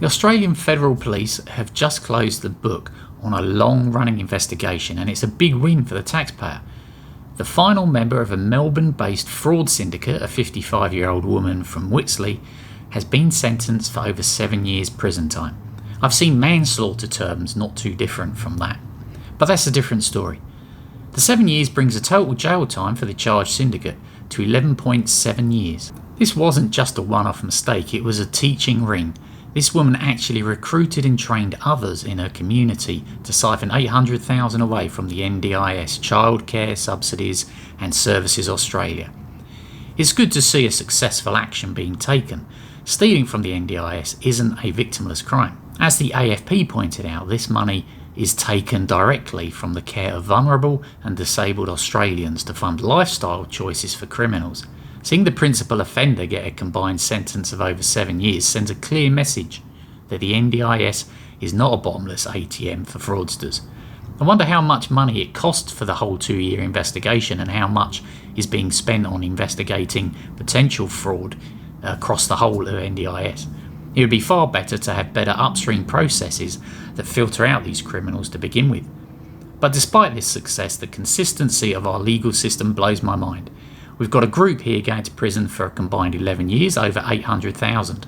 The Australian Federal Police have just closed the book on a long-running investigation, and it's a big win for the taxpayer. The final member of a Melbourne-based fraud syndicate, a 55-year-old woman from Whitsley, has been sentenced for over 7 years prison time. I've seen manslaughter terms not too different from that, but that's a different story. The 7 years brings the total jail time for the charged syndicate to 11.7 years. This wasn't just a one-off mistake, it was a teaching ring. This woman actually recruited and trained others in her community to siphon $800,000 away from the NDIS, Childcare Subsidies and Services Australia. It's good to see a successful action being taken. Stealing from the NDIS isn't a victimless crime. As the AFP pointed out, this money is taken directly from the care of vulnerable and disabled Australians to fund lifestyle choices for criminals. Seeing the principal offender get a combined sentence of over 7 years sends a clear message that the NDIS is not a bottomless ATM for fraudsters. I wonder how much money it cost for the whole 2-year investigation and how much is being spent on investigating potential fraud across the whole of NDIS. It would be far better to have better upstream processes that filter out these criminals to begin with. But despite this success, the consistency of our legal system blows my mind. We've got a group here going to prison for a combined 11 years, over 800,000.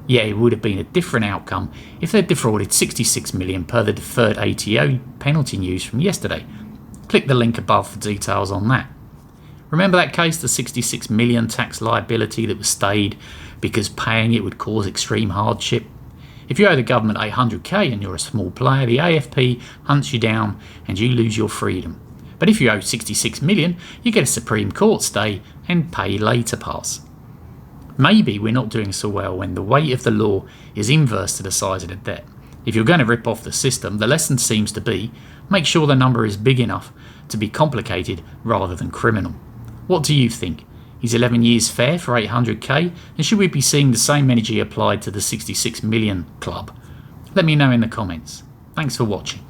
Yeah, it would have been a different outcome if they'd defrauded 66 million per the deferred ATO penalty news from yesterday. Click the link above for details on that. Remember that case, the 66 million tax liability that was stayed because paying it would cause extreme hardship? If you owe the government 800k and you're a small player, the AFP hunts you down and you lose your freedom. But if you owe 66 million, you get a Supreme Court stay and pay later pass. Maybe we're not doing so well when the weight of the law is inverse to the size of the debt. If you're going to rip off the system, the lesson seems to be make sure the number is big enough to be complicated rather than criminal. What do you think? Is 11 years fair for 800k? And should we be seeing the same energy applied to the 66 million club? Let me know in the comments. Thanks for watching.